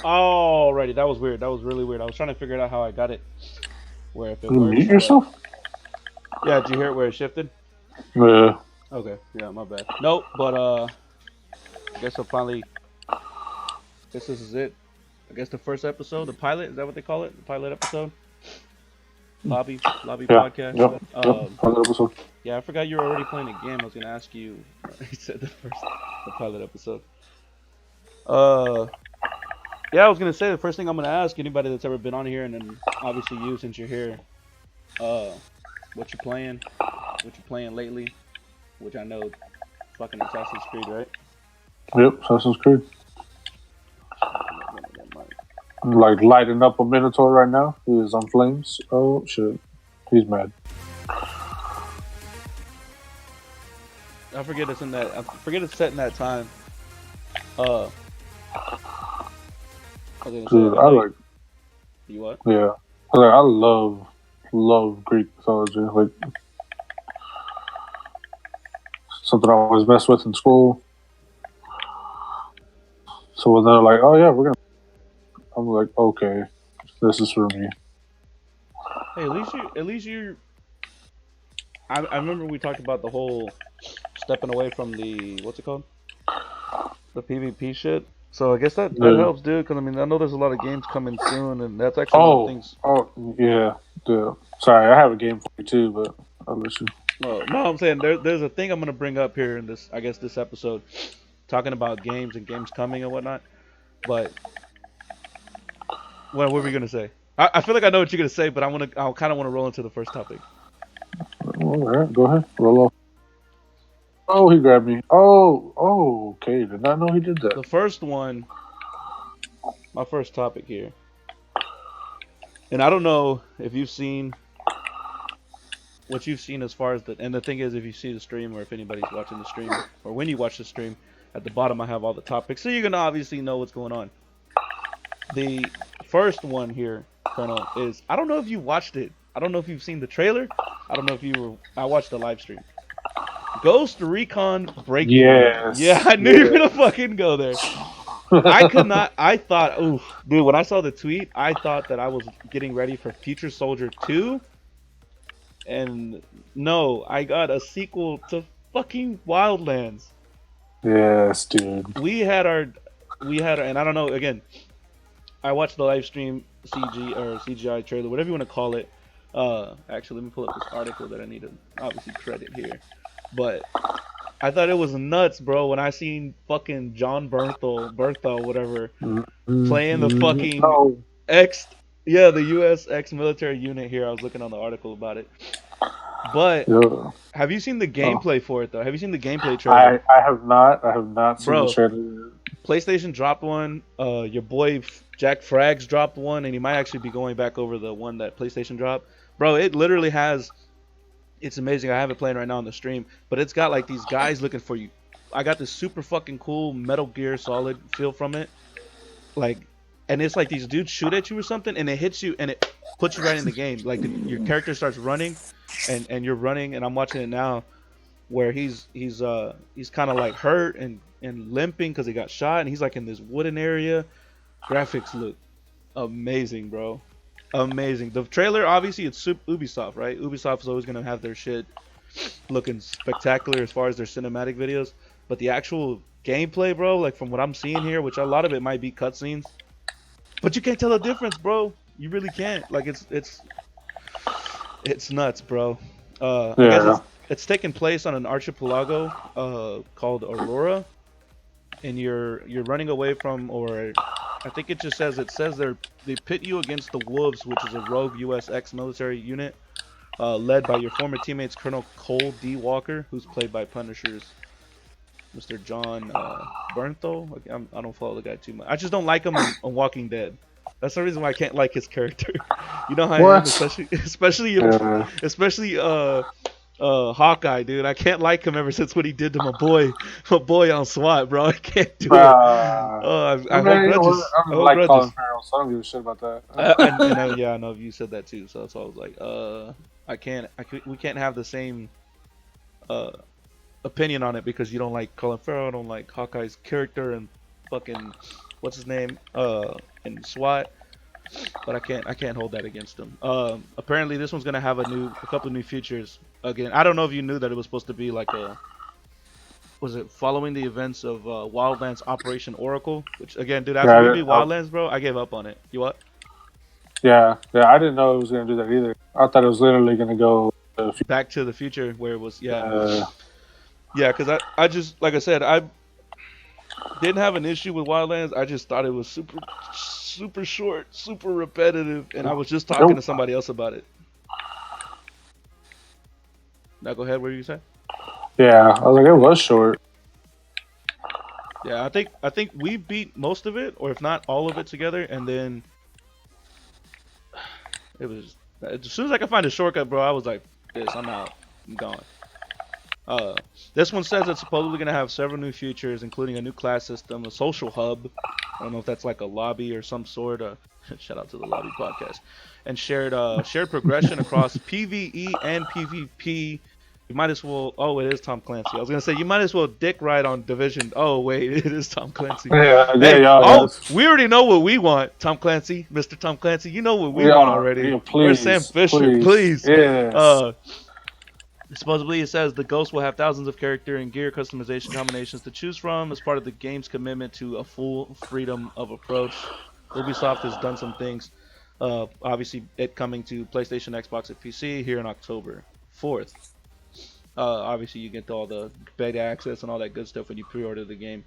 Alrighty, that was weird. That was really weird. I was trying to figure out how I got it, where if it You works, mute but yourself? yeah, did you hear it where it shifted? Yeah. Okay, yeah, my bad. Nope, but I guess I'll finally. Guess this is it. I guess the first episode, the pilot, is that what they call it? The pilot episode, lobby Yeah. podcast. Yep. Yep. Pilot episode. Yeah, I forgot you were already playing a game. I was gonna ask you. You said the pilot episode. Uh, yeah, I was gonna say the first thing I'm gonna ask anybody that's ever been on here, and then obviously you since you're here. Uh, what you playing? What you playing lately? Which I know, fucking Assassin's Creed, right? Yep. Assassin's Creed. One of them, like, Like lighting up a Minotaur right now. He is on flames. Oh shit. He's mad. I forget it's in that. I forget it's set in that time. Uh, I was gonna say, Dude, I I know you. like. You what? Yeah. I love Greek mythology. Like something I always mess with in school. So when they're like, "Oh yeah, we're gonna," I'm like, "Okay, this is for me." Hey, at least you. I remember we talked about the whole stepping away from the what's it called? The PvP shit. So I guess that Yeah. helps, dude. Because I mean, I know there's a lot of games coming soon, and that's actually one of the Oh, things. oh, yeah. The sorry, I have a game for you too, but I'll let you. No, I'm saying there's a thing I'm gonna bring up here in this. I guess this episode, talking about games and games coming and whatnot. But what were we gonna say? I feel like I know what you're gonna say, but I kind of want to roll into the first topic. All right, go ahead, roll off. Oh, he grabbed me. Oh, okay. Did not know he did that. The first one, my first topic here, and I don't know if you've seen what you've seen as far as the. And the thing is, if you see the stream or if anybody's watching the stream or when you watch the stream, at the bottom I have all the topics, so you're gonna obviously know what's going on. The first one here, Colonel, is I don't know if you watched it. I don't know if you've seen the trailer. I don't know if you were. I watched the live stream. Ghost Recon Breakpoint. Yeah, Yes, I knew you were gonna yes. fucking go there. I could not. I thought, oof, dude. When I saw the tweet, I thought that I was getting ready for Future Soldier 2, and no, I got a sequel to fucking Wildlands. Yes, dude. We had our, and I don't know. Again, I watched the live stream CG or CGI trailer, whatever you want to call it. Actually, let me pull up this article that I need to obviously credit here. But I thought it was nuts, bro, when I seen fucking John Berthel, whatever, playing the fucking Oh, ex, yeah, the U.S. ex-military unit here. I was looking on the article about it. But yeah. have you seen the Oh, gameplay for it though? Have you seen the gameplay trailer, I have not. I have not seen the bro? trailer. PlayStation dropped one. Your boy Jack Frags dropped one, and he might actually be going back over the one that PlayStation dropped. Bro, it literally has. It's amazing. I have it playing right now on the stream, but it's got like these guys looking for you. I got this super fucking cool Metal Gear Solid feel from it, like, and it's like these dudes shoot at you or something, and it hits you, and it puts you right in the game. Like your character starts running, and you're running, and I'm watching it now, where he's kind of like hurt and limping because he got shot, and he's like in this wooden area. Graphics look amazing, bro. Amazing. The trailer, obviously, it's Ubisoft, right? Ubisoft is always gonna have their shit looking spectacular as far as their cinematic videos, but the actual gameplay, bro, like from what I'm seeing here, which a lot of it might be cutscenes, but you can't tell the difference, bro. You really can't. Like it's nuts, bro. I guess Yeah. it's taking place on an archipelago called Aurora, and you're running away from, or I think it says they pit you against the Wolves, which is a rogue U.S. ex-military unit led by your former teammates Colonel Cole D. Walker, who's played by Punisher's Mr. John Bernthal. Like, I don't follow the guy too much. I just don't like him on Walking Dead. That's the reason why I can't like his character. You know how I am, What? Yeah. especially Hawkeye, dude. I can't like him ever since what he did to my boy on SWAT, bro. I can't do it. Oh, I I hold mean, you know what? grudges. I I don't hold like Colin grudges. Farrell, so I don't give a shit about that. Yeah, I know you said that too. So that's why I was like, we can't have the same uh opinion on it because you don't like Colin Farrell, I don't like Hawkeye's character and fucking what's his name? and SWAT, but I can't hold that against them. Apparently this one's gonna have a couple new features. Again, I don't know if you knew that it was supposed to be like a was it following the events of Wildlands Operation Oracle, which again, dude, after we Yeah, beat Wildlands, bro, I gave up on it. You what? yeah. I didn't know it was gonna do that either. I thought it was literally gonna go. Back to the Future, where it was, yeah, Uh, yeah, because I just like I said, I didn't have an issue with Wildlands. I just thought it was super short, super repetitive, and I was just talking to somebody else about it. Now go ahead. What were you saying? yeah, I was like, it was short. Yeah, I think we beat most of it, or if not all of it together, and then it was as soon as I could find a shortcut, bro. I was like, this, I'm out, I'm gone. This one says it's supposedly gonna have several new features, including a new class system, a social hub. I don't know if that's like a lobby or some sort. Shout out to the Lobby podcast, and shared progression across PVE and PvP. You might as well. Oh, it is Tom Clancy. I was gonna say you might as well dick ride on Division. Oh wait, it is Tom Clancy. Yeah, Hey, y'all. we already know what we want, Tom Clancy, Mr. Tom Clancy. You know what we want already. Yeah, Where's please, Sam Fisher? Please. Yes. Supposedly, it says the Ghost will have thousands of character and gear customization combinations to choose from as part of the game's commitment to a full freedom of approach. Ubisoft has done some things. Obviously, it coming to PlayStation, Xbox, and PC here in October 4th. Obviously, you get all the beta access and all that good stuff when you pre-order the game.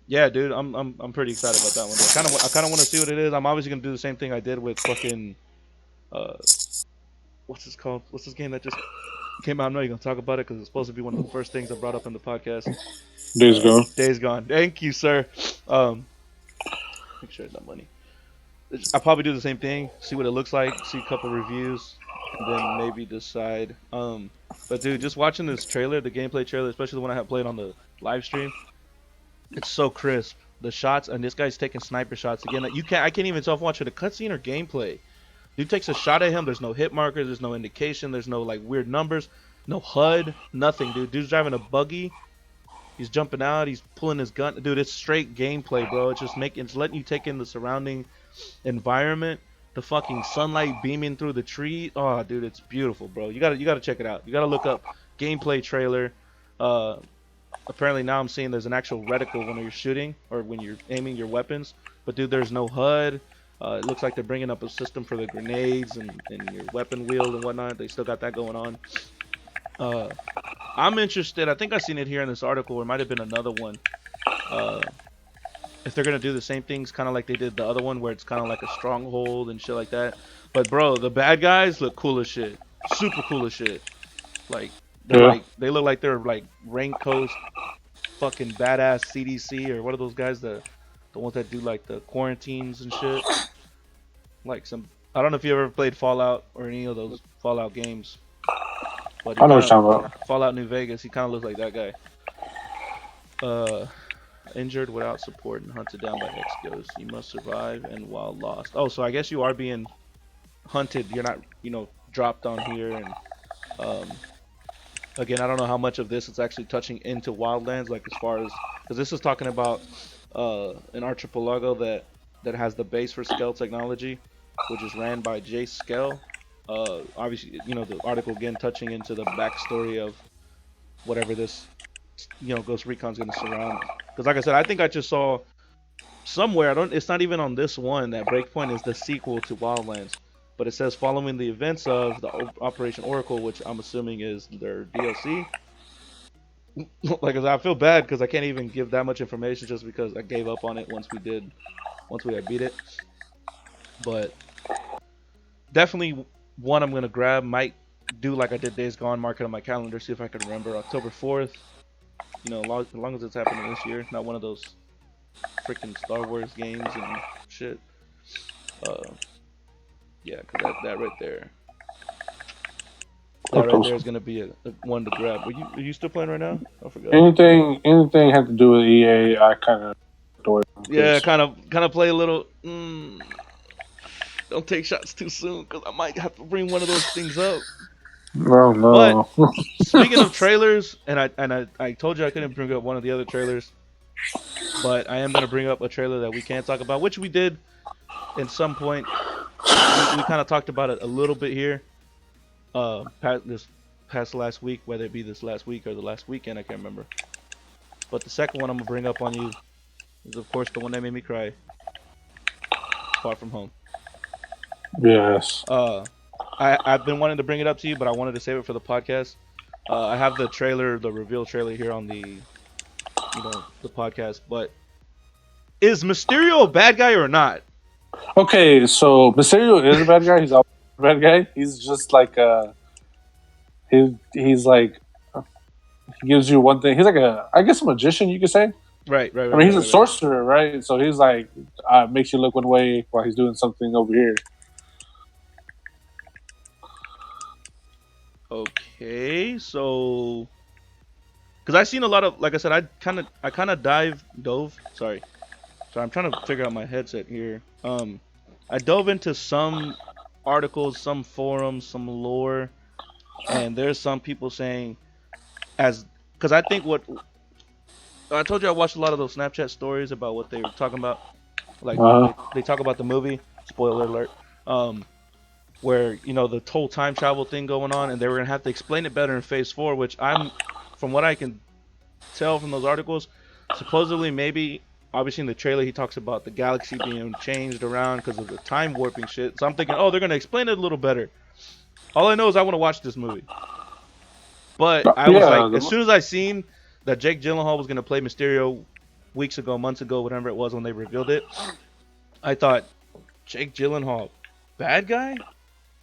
Yeah, dude, I'm pretty excited about that one. I kind of want to see what it is. I'm obviously gonna do the same thing I did with fucking what's this called? What's this game that just came out? I'm not even gonna talk about it because it's supposed to be one of the first things I brought up in the podcast. Days Gone. Days Gone. Thank you, sir. Make sure it's not money. I'll probably do the same thing. See what it looks like. See a couple reviews, and then maybe decide. But dude, just watching this trailer, the gameplay trailer, especially the one I have played on the live stream, it's so crisp. The shots, and this guy's taking sniper shots again. I can't even tell if I'm watching a cutscene or gameplay. Dude takes a shot at him. There's no hit markers. There's no indication. There's no like weird numbers. No HUD. Nothing, dude. Dude's driving a buggy. He's jumping out. He's pulling his gun. Dude, it's straight gameplay, bro. It's letting you take in the surrounding environment. The fucking sunlight beaming through the tree. Oh, dude, it's beautiful, bro. You gotta check it out. You gotta look up gameplay trailer. Apparently now I'm seeing there's an actual reticle when you're shooting or when you're aiming your weapons. But dude, there's no HUD. It looks like they're bringing up a system for the grenades and your weapon wheel and whatnot. They still got that going on. I'm interested. I think I seen it here in this article. Or it might have been another one. If they're going to do the same things kind of like they did the other one where it's kind of like a stronghold and shit like that. But, bro, the bad guys look cool as shit. Super cool as shit. Like, they look like they're like raincoat fucking badass CDC or what are those guys the ones that do like the quarantines and shit. Like some, I don't know if you ever played Fallout or any of those Fallout games. But I know what you're talking about. Fallout New Vegas, he kind of looks like that guy. Injured without support and hunted down by X-Ghosts. You must survive and while lost. Oh, so I guess you are being hunted. You're not, dropped on here. And again, I don't know how much of this is actually touching into Wildlands, like as far as, because this is talking about an archipelago that has the base for Skell technology, which is ran by Jay Skell. Obviously, the article again touching into the backstory of whatever this, Ghost Recon's going to surround. Because like I said, I think I just saw somewhere, it's not even on this one, that Breakpoint is the sequel to Wildlands. But it says following the events of the Operation Oracle, which I'm assuming is their DLC. Like, I feel bad because I can't even give that much information just because I gave up on it once we had beat it. But definitely one I'm gonna grab. Might do like I did Days Gone, mark it on my calendar, see if I can remember October 4th. As long as it's happening this year, not one of those freaking Star Wars games and shit. Yeah, because that right there. That right there is gonna be a one to grab. Are you still playing right now? I forgot. Anything have to do with EA, I kind of adore. Yeah, kind of play a little. Don't take shots too soon, because I might have to bring one of those things up. No. But speaking of trailers, and I told you I couldn't bring up one of the other trailers. But I am gonna bring up a trailer that we can't talk about, which we did in some point. We kind of talked about it a little bit here. This past last week, whether it be this last week or the last weekend, I can't remember. But the second one I'm gonna bring up on you is, of course, the one that made me cry. Far From Home. Yes. I've been wanting to bring it up to you, but I wanted to save it for the podcast. I have the trailer, the reveal trailer here on the the podcast. But is Mysterio a bad guy or not? Okay, so Mysterio is a bad guy. He's a bad guy. He's just like he's like he gives you one thing. He's like I guess a magician, you could say. Right. I mean, he's a sorcerer, right? So he's like makes you look one way while he's doing something over here. Okay, so because I've seen a lot of, like I said, I kind of dove. Sorry, I'm trying to figure out my headset here. I dove into some articles, some forums, some lore, and there's some people saying because I think what I told you, I watched a lot of those Snapchat stories about what they were talking about. Like they talk about the movie. Spoiler alert. Where the whole time travel thing going on, and they were gonna have to explain it better in Phase 4, which from what I can tell from those articles, supposedly maybe, obviously in the trailer he talks about the galaxy being changed around because of the time warping shit. So I'm thinking, oh, they're gonna explain it a little better. All I know is I want to watch this movie. But I was like, as soon as I seen that Jake Gyllenhaal was gonna play Mysterio weeks ago, months ago, whatever it was when they revealed it, I thought, Jake Gyllenhaal, bad guy?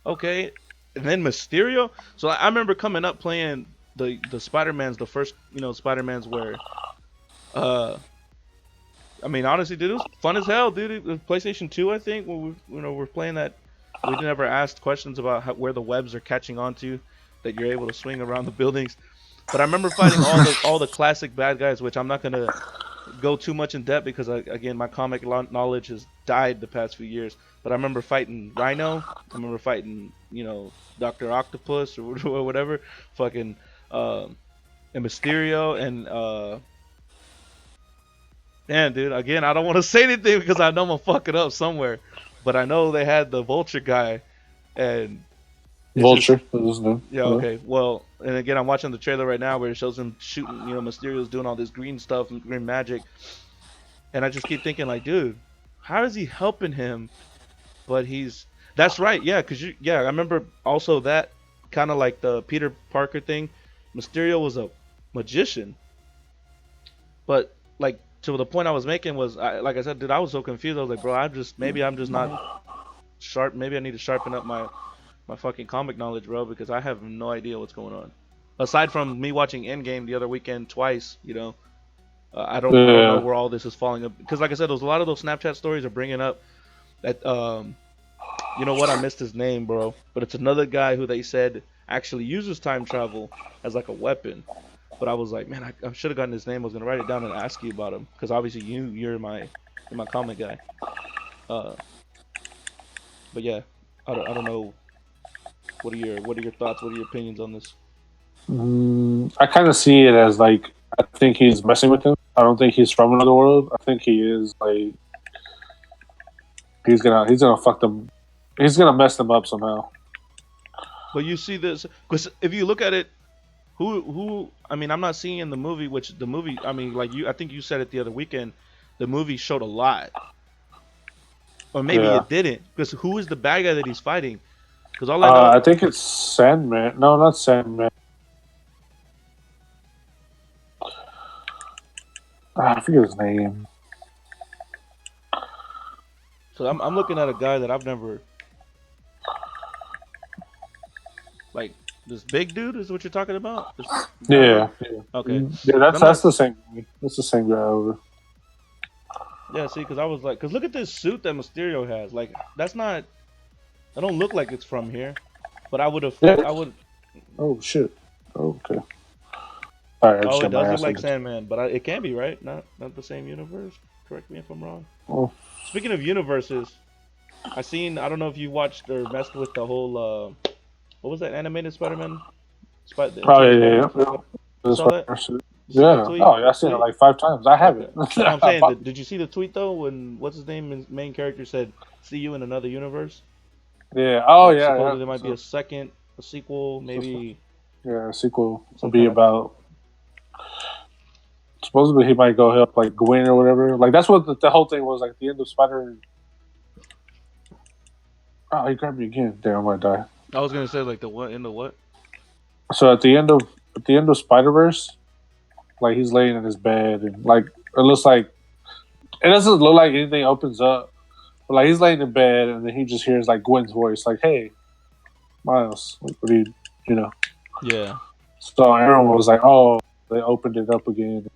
Okay, and then Mysterio. So I remember coming up playing the Spider-Mans, the first Spider-Mans where, I mean honestly, dude, it was fun as hell, dude. It was PlayStation 2, I think, when we're playing that. We never asked questions about where the webs are catching on to, that you're able to swing around the buildings. But I remember fighting all the classic bad guys, which I'm not gonna go too much in depth because again my comic knowledge has died the past few years. But I remember fighting Rhino. I remember fighting Dr. Octopus or whatever, fucking and Mysterio and dude, again I don't want to say anything because I know I'm gonna fuck it up somewhere. But I know they had the Vulture guy and Vulture. Yeah, okay. Well, and again, I'm watching the trailer right now where it shows him shooting, Mysterio's doing all this green stuff, green magic. And I just keep thinking, like, dude, how is he helping him? But that's right, yeah, I remember also that kind of like the Peter Parker thing. Mysterio was a magician. But, like, to the point I was making was, like I said, dude, I was so confused. I was like, bro, maybe I'm just not sharp. Maybe I need to sharpen up my fucking comic knowledge, bro, because I have no idea what's going on. Aside from me watching Endgame the other weekend twice, I don't know where all this is falling up. Because like I said, a lot of those Snapchat stories are bringing up that you know what, I missed his name, bro, but it's another guy who they said actually uses time travel as like a weapon. But I was like, man, I should have gotten his name. I was gonna write it down and ask you about him because obviously you're my comic guy. But yeah, I don't know. What are your thoughts? What are your opinions on this? I kind of see it as like I think he's messing with him. I don't think he's from another world. I think he is like he's gonna fuck them. He's gonna mess them up somehow. But you see this because if you look at it, who I mean, I'm not seeing in the movie. Which the movie, I mean, like I think you said it the other weekend. The movie showed a lot, or maybe it didn't. Because who is the bad guy that he's fighting? Because all I know, I think it's Sandman. No, not Sandman. I forget his name. So I'm looking at a guy that I've never, like, this big dude is what you're talking about? Yeah. Okay. Yeah, that's the same. That's the same guy over. Yeah, see, because I was like, because look at this suit that Mysterio has. Like, that's not. I don't look like it's from here, but I would have. Yeah. I would. Oh shit. Okay. All right, it does look like Sandman, but it can be, right? Not the same universe. Correct me if I'm wrong. Oh. Speaking of universes, I don't know if you watched or messed with the whole. What was that animated Spider-Man? Oh yeah. You saw that? You see that Yeah. tweet? Oh, yeah, I've seen it Tweet? like 5 times. I have Okay. it. No, I'm I saying, bought did you see the tweet though? When what's his name, his main character said, "See you in another universe." it. Yeah. Oh, Like yeah, yeah. supposedly there might be So, a sequel, so, maybe yeah, sequel will some be kind of. about. Supposedly he might go help like Gwen or whatever. Like that's what the whole thing was. Like the end of Spider. Oh, he grabbed me again. Damn, I might die. I was gonna say like the what in the what? So at the end of Spider Verse, like he's laying in his bed and like it looks like it doesn't look like anything opens up. But like he's laying in bed and then he just hears like Gwen's voice, like, "Hey, Miles, what do you know?" Yeah. So everyone was like, "Oh, they opened it up again.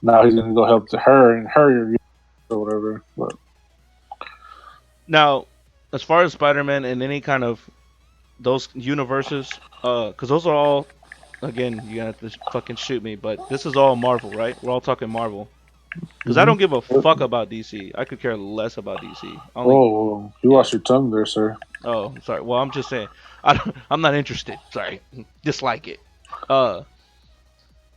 Now he's gonna go help her and her or whatever." But Now, as far as Spider-Man and any kind of those universes, because those are all, again, you have to fucking shoot me, but this is all Marvel, right? We're all talking Marvel. Because I don't give a fuck about DC. I could care less about DC. Only, whoa, you yeah. lost your tongue there, sir. Oh, sorry. Well, I'm just saying, I'm not interested. Sorry, dislike it.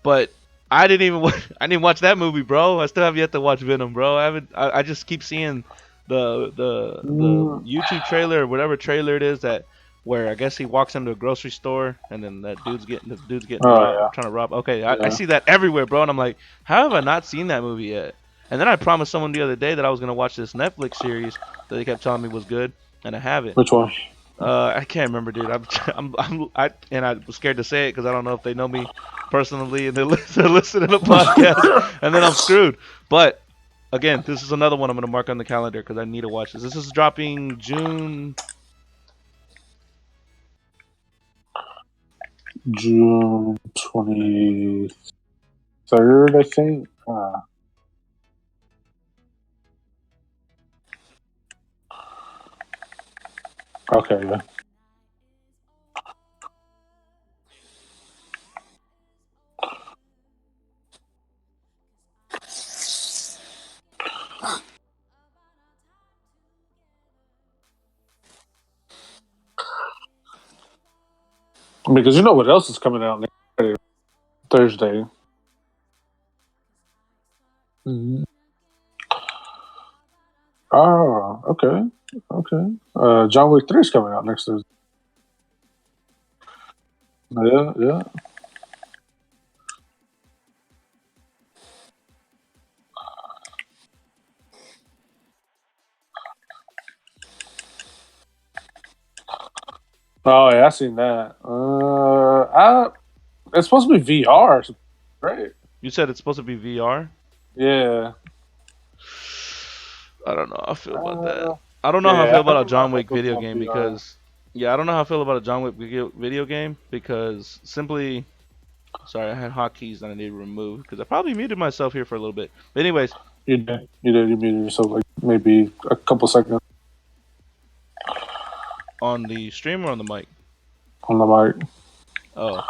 But I didn't even I didn't watch that movie, bro. I still have yet to watch Venom, bro. I haven't. I just keep seeing the Mm, YouTube trailer or whatever trailer it is that where I guess he walks into a grocery store and then that dude's getting oh robbed, trying to rob. Okay, I yeah, see that everywhere, bro, and I'm like, how have I not seen that movie yet? And then I promised someone the other day that I was gonna watch this Netflix series that they kept telling me was good, and I haven't. which one? I can't remember, dude. I was scared to say it because I don't know if they know me personally and they're listening to the podcast, and then I'm screwed. But again, this is another one I'm gonna mark on the calendar because I need to watch this. This is dropping June. June 23rd, I think. Okay, yeah. Because you know what else is coming out next Friday, Thursday? Mhm. Oh, okay, okay. John Wick 3 is coming out next Thursday. Yeah, yeah. Oh, yeah, I seen that. It's supposed to be VR, right? You said it's supposed to be VR. Yeah. I don't know how I feel about that. Uh, I don't know how I yeah, feel I about a don't know John how I Wick feel video about game VR. because yeah, I don't know how I feel about a John Wick video game because simply sorry, I had hotkeys that I need to remove because I probably muted myself here for a little bit. But anyways, You muted yourself like maybe a couple seconds on the stream or on the mic? on the mic. Oh,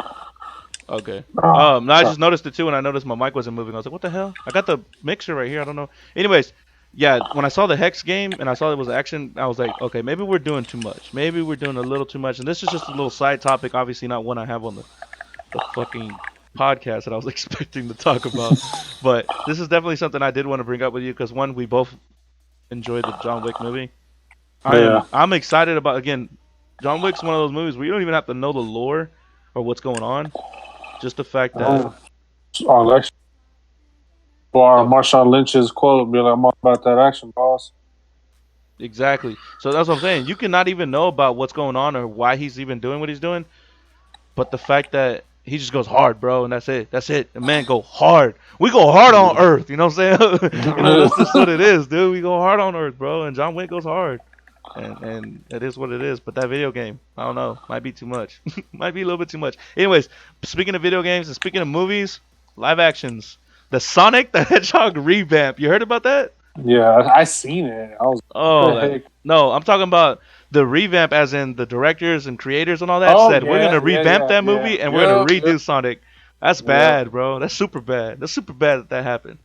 okay. Oh, No, I sorry. just noticed it too, and I noticed my mic wasn't moving. I was like, "What the hell?" I got the mixer right here. I don't know. Anyways, yeah, when I saw the Hex game and I saw it was action, I was like, "Okay, maybe we're doing too much. Maybe we're doing a little too much." And this is just a little side topic, obviously not one I have on the fucking podcast that I was expecting to talk about. But this is definitely something I did want to bring up with you because one, we both enjoyed the John Wick movie. Yeah. I'm excited about again. John Wick's one of those movies where you don't even have to know the lore or what's going on. Just the fact that Oh, Alexa. Or oh, Marshawn Lynch's quote, be like, "I'm all about that action, boss." exactly. So that's what I'm saying. You can not even know about what's going on or why he's even doing what he's doing, but the fact that he just goes hard, bro, and that's it. That's it. The man go hard. We go hard on Earth. You know what I'm saying? That's just what it is, dude. We go hard on Earth, bro, and John Wick goes hard. And it is what it is. But that video game, I don't know, might be too much. Might be a little bit too much. Anyways, speaking of video games and speaking of movies, live actions, the Sonic the Hedgehog revamp. You heard about that? Yeah, I seen it. I was, what Oh, the heck? no, I'm talking about the revamp, as in the directors and creators and all that Oh said we're yeah, gonna yeah, revamp yeah, that yeah. movie and we're gonna Yep, yep, redo Sonic. That's yep. bad, bro. That's super bad. That's super bad that happened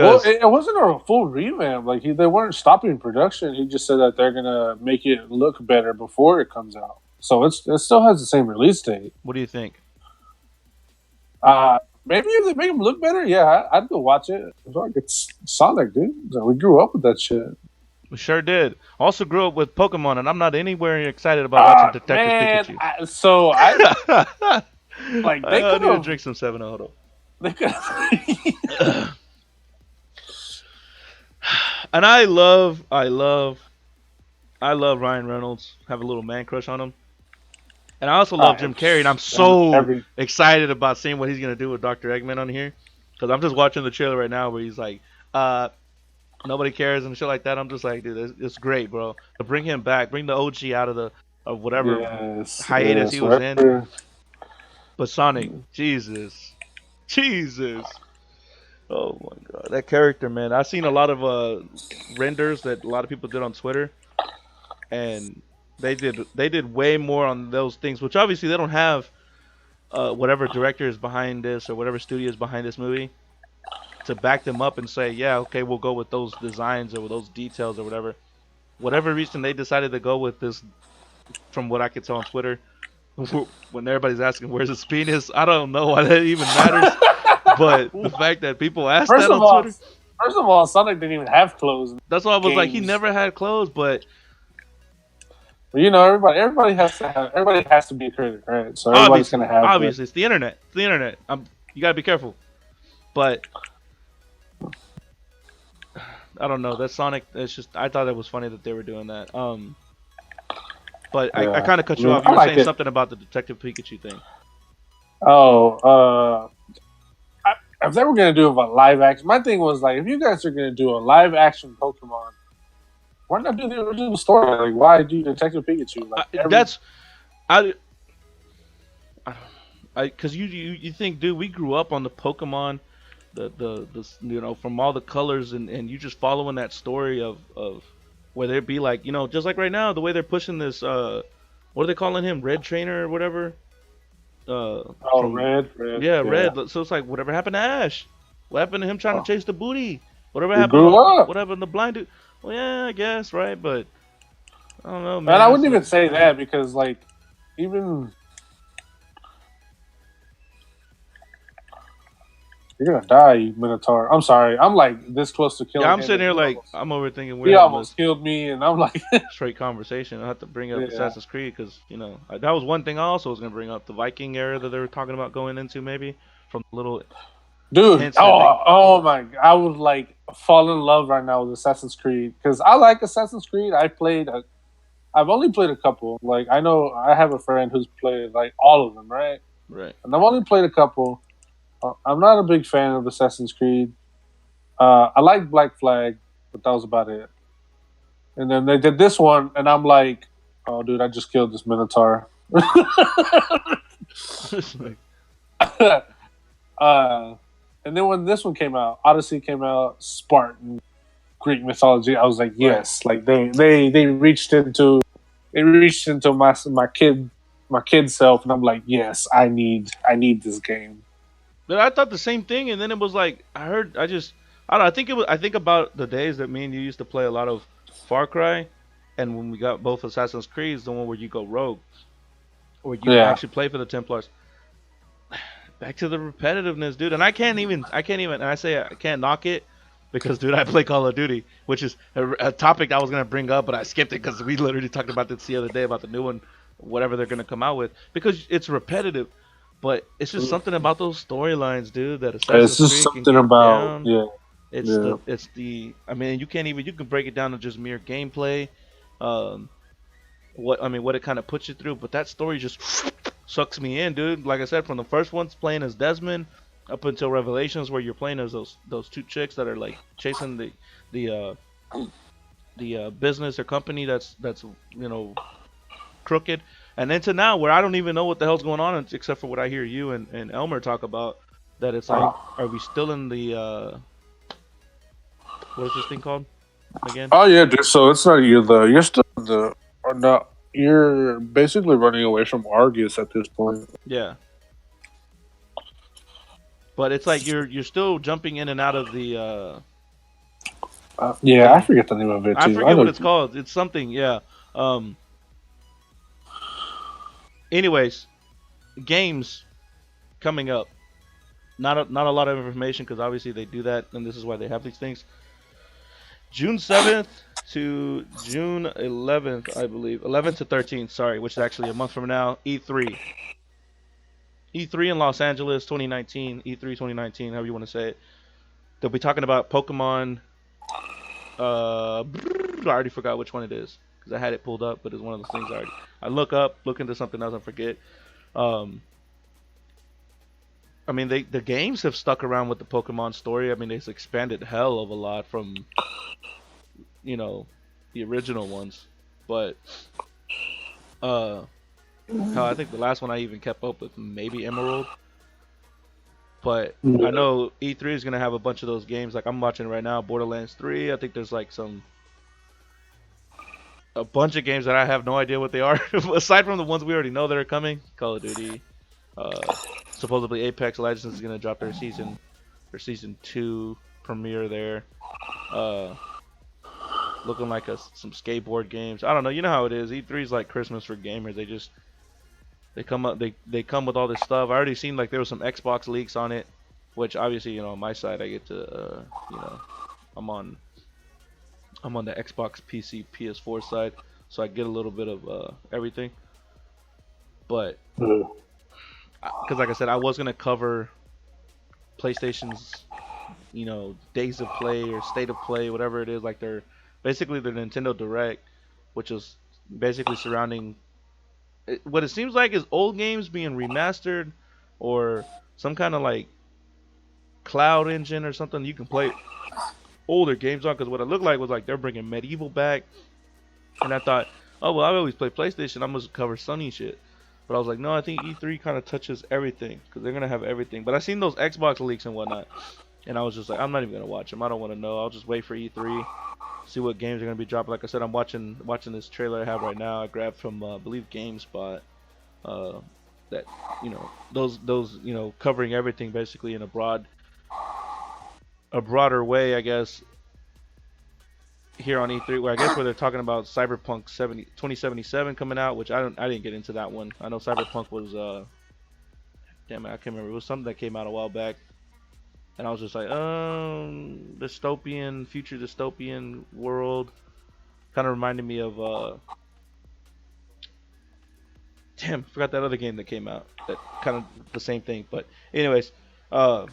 Well, because it wasn't a full revamp. Like they weren't stopping production. He just said that they're gonna make it look better before it comes out. So it still has the same release date. what do you think? maybe if they make him look better, yeah, I'd go watch it. It's Sonic, dude. We grew up with that shit. We sure did. Also grew up with Pokemon, and I'm not anywhere excited about watching Detective Man, Pikachu. Like they I could need to have. drink some 7 Hold They could. on. And I love Ryan Reynolds. Have a little man crush on him. And I also love Jim Carrey, and I'm so every excited about seeing what he's gonna do with Dr. Eggman on here. Because I'm just watching the trailer right now where he's like, uh, nobody cares and shit like that. I'm just like, dude, it's great, bro. To bring him back, bring the OG out of whatever hiatus he was in. wherever. But Sonic, Jesus. Oh my god, that character, man. I've seen a lot of renders that a lot of people did on Twitter, and they did way more on those things, which obviously they don't have whatever director is behind this or whatever studio is behind this movie to back them up and say, yeah, okay, we'll go with those designs or with those details or whatever. Whatever reason they decided to go with this, from what I could tell on Twitter, when everybody's asking where's his penis, I don't know why that even matters. But the fact that people ask First that of on all, Twitter, Sonic didn't even have clothes. In that's why I was like, he games. never had clothes, but You know, everybody has to be a critic, right? So everybody's gonna have obviously, it's the internet. It's the internet. You gotta be careful. But I don't know. That Sonic. It's just I thought it was funny that they were doing that. But I kind of cut you off. You were saying something about the Detective Pikachu thing. Oh, if they were gonna do a live action, my thing was like, if you guys are gonna do a live action Pokemon, why not do the original story? Like, why do Detective Pikachu? Like, that's because you think, dude, we grew up on the Pokemon, the from all the colors, and you just following that story of whether it be like, just like right now the way they're pushing this what are they calling him, Red Trainer or whatever. Red. Yeah, Red. So it's like, whatever happened to Ash? What happened to him trying to chase the booty? Whatever happened? What happened to Blind Dude? Well, yeah, I guess, right, but I don't know, man. And I wouldn't even say that because, like, even you're gonna die, you Minotaur. I'm sorry. I'm like this close to killing. Yeah, I'm sitting here like I'm overthinking. He almost killed me, and I'm like straight conversation. I have to bring up Assassin's Creed because that was one thing I also was gonna bring up, the Viking era that they were talking about going into, maybe from the little. Dude, oh my! I would like fall in love right now with Assassin's Creed because I like Assassin's Creed. I've only played a couple. Like, I know I have a friend who's played like all of them, right? Right. And I've only played a couple. I'm not a big fan of Assassin's Creed. I like Black Flag, but that was about it. And then they did this one, and I'm like, oh, dude, I just killed this Minotaur. And then when this one came out, Odyssey came out, Spartan, Greek mythology, I was like, yes, right. Like they reached into my kid self, and I'm like, yes, I need this game. But I thought the same thing, and then it was like I don't know. I think about the days that me and you used to play a lot of Far Cry, and when we got both Assassin's Creed, the one where you go rogue, or you actually play for the Templars. Back to the repetitiveness, dude. And I can't even. And I say I can't knock it because, dude, I play Call of Duty, which is a topic I was gonna bring up, but I skipped it because we literally talked about this the other day about the new one, whatever they're gonna come out with, because it's repetitive. But it's just something about those storylines, dude. That Assassin's Creed something about down. It's the. I mean, you can break it down to just mere gameplay, what it kind of puts you through. But that story just sucks me in, dude. Like I said, from the first ones playing as Desmond up until Revelations, where you're playing as those two chicks that are like chasing the business or company that's crooked, and then to now where I don't even know what the hell's going on except for what I hear you and Elmer talk about. That it's like, are we still in the what is this thing called again? Oh yeah, dude. So it's not you're still in the or not. You're basically running away from Argus at this point. Yeah. But it's like you're still jumping in and out of the. I forget the name of it too. I forget what it's called. It's something, yeah. Anyways, games coming up. not a lot of information because obviously they do that, and this is why they have these things. June 7th to June 11th, I believe, 11th to 13th. Sorry, which is actually a month from now. E3, E3 in Los Angeles, 2019. E3 2019, however you want to say it. They'll be talking about Pokemon. I already forgot which one it is because I had it pulled up, but it's one of those things I look into something else and forget. Um, I mean, the games have stuck around with the Pokemon story. I mean, they've expanded hell of a lot from you know the original ones, but uh, hell, I think the last one I even kept up with maybe Emerald. But I Yeah. know E3 is gonna have a bunch of those games. Like I'm watching right now, Borderlands 3. I think there's like a bunch of games that I have no idea what they are. Aside from the ones we already know that are coming, Call of Duty. Uh, Supposedly Apex Legends is gonna drop their season 2 premiere there. Uh, Looking like some skateboard games. I don't know. You know how it is. E3 is like Christmas for gamers. They come up they come with all this stuff. I already seen like there was some Xbox leaks on it, which obviously on my side I get to you know I'm on I'm on the Xbox PC PS4 side, so I get a little bit of everything. But because like I said, I was gonna cover PlayStation's days of play or state of play, whatever it is, like their basically their Nintendo Direct, which is basically surrounding what it seems like is old games being remastered or some kind of like cloud engine or something you can play older games on. Because what it looked like was like they're bringing Medieval back, and I thought, oh well, I always play PlayStation. I'm gonna cover Sony shit. But I was like, no, I think E3 kind of touches everything because they're gonna have everything. But I seen those Xbox leaks and whatnot, and I was just like, I'm not even gonna watch them. I don't want to know. I'll just wait for E3, see what games are gonna be dropping. Like I said, I'm watching this trailer I have right now. I grabbed from I believe GameSpot. Uh, that those covering everything basically in a broader way, I guess, here on E3, where I guess where they're talking about Cyberpunk 2077 coming out, which I didn't get into that one. I know Cyberpunk was damn it, I can't remember. It was something that came out a while back, and I was just like, dystopian, future dystopian world. Kind of reminded me of damn, I forgot that other game that came out. That kind of the same thing. But anyways, uh,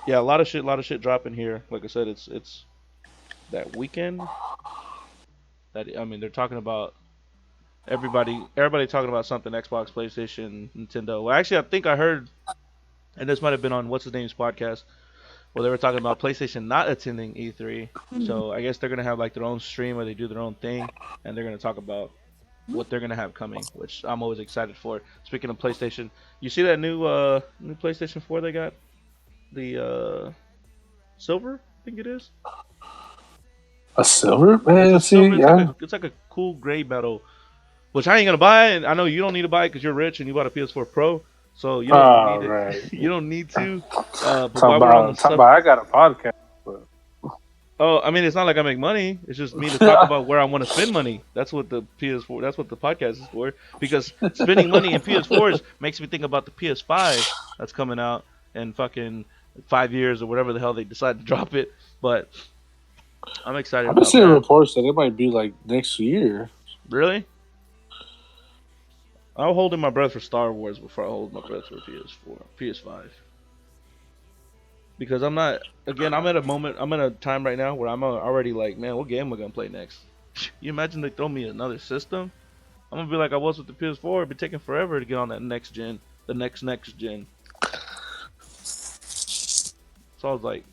yeah, a lot of shit dropping here. Like I said, it's that weekend. That I mean, they're talking about everybody talking about something. Xbox, PlayStation, Nintendo. Well, actually, I think I heard, and this might have been on what's his name's podcast, where they were talking about PlayStation not attending E3. So I guess they're gonna have like their own stream where they do their own thing, and they're gonna talk about what they're gonna have coming, which I'm always excited for. Speaking of PlayStation, you see that new PlayStation 4 they got? The silver, I think it is. A silver It's man. a silver. See, yeah. It's like a cool gray metal, which I ain't gonna buy. And I know you don't need to buy it because you're rich and you bought a PS4 Pro, so you don't Oh need it. right. You don't need to. But Talking while we're on the about, sub, I got a podcast. But oh, I mean, it's not like I make money. It's just me to talk about where I want to spend money. That's what the PS4. That's what the podcast is for. Because spending money in PS4s makes me think about the PS5 that's coming out in fucking 5 years or whatever the hell they decide to drop it. But I'm excited I've been about seeing that. reports that it might be like next year. Really? I'll hold in my breath for Star Wars before I hold my breath for PS4, PS5. Because I'm not. Again, I'm at a moment. I'm at a time right now where I'm already like, man, what game am I gonna play next? You imagine they throw me another system? I'm gonna be like I was with the PS4. It'd be taking forever to get on that next gen, the next gen. So I was like,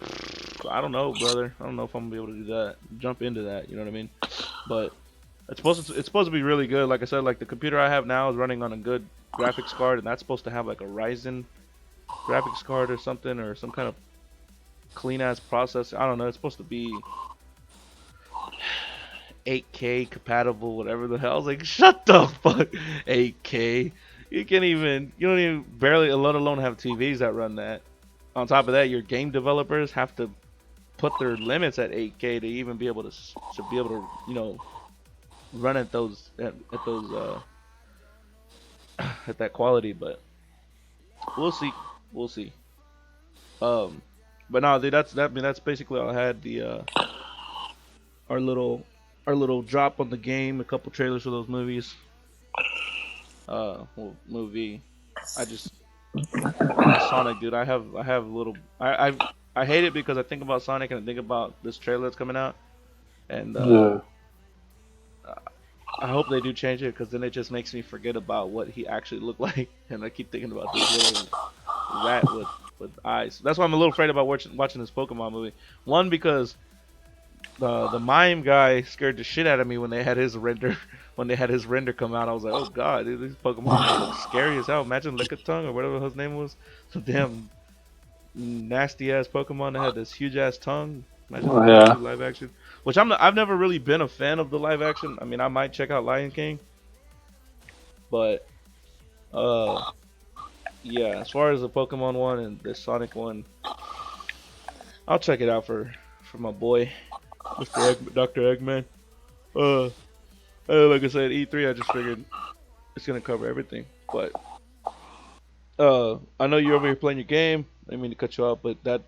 I don't know, brother. I don't know if I'm gonna be able to do that. Jump into that. You know what I mean? But it's supposed to be really good. Like I said, like the computer I have now is running on a good graphics card, and that's supposed to have like a Ryzen graphics card or something, or some kind of clean ass processor. I don't know. It's supposed to be 8K compatible, whatever the hell. I was like, shut the fuck, 8K. You don't even barely, let alone have TVs that run that. On top of that, your game developers have to put their limits at 8K to even be able to run at those at that quality. But we'll see, we'll see. But no, dude, I mean, that's basically all I had. Our little our little drop on the game, a couple trailers for those movies. Well, movie. I just Sonic, dude. I have a little. I hate it because I think about Sonic and I think about this trailer that's coming out, and Yeah. I hope they do change it because then it just makes me forget about what he actually looked like, and I keep thinking about this little rat with eyes. That's why I'm a little afraid about watching this Pokemon movie. One, because the mime guy scared the shit out of me when they had his render come out. I was like, oh god, dude, these Pokemon gonna look scary as hell. Imagine Lickitung or whatever his name was, some damn nasty ass Pokemon that had this huge ass tongue. Imagine if they Yeah. do live action. Which I've never really been a fan of the live action. I mean, I might check out Lion King, but uh, yeah. As far as the Pokemon one and the Sonic one, I'll check it out for my boy, Dr. Eggman. Uh, like I said, E3. I just figured it's gonna cover everything. But I know you're over here playing your game. I didn't mean to cut you off, but that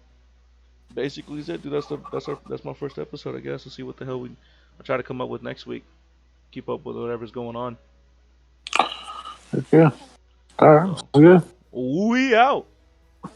basically is it, dude. That's my first episode, I guess. We'll see what the hell I'll try to come up with next week. Keep up with whatever's going on. Yeah. All right. So Good. we out.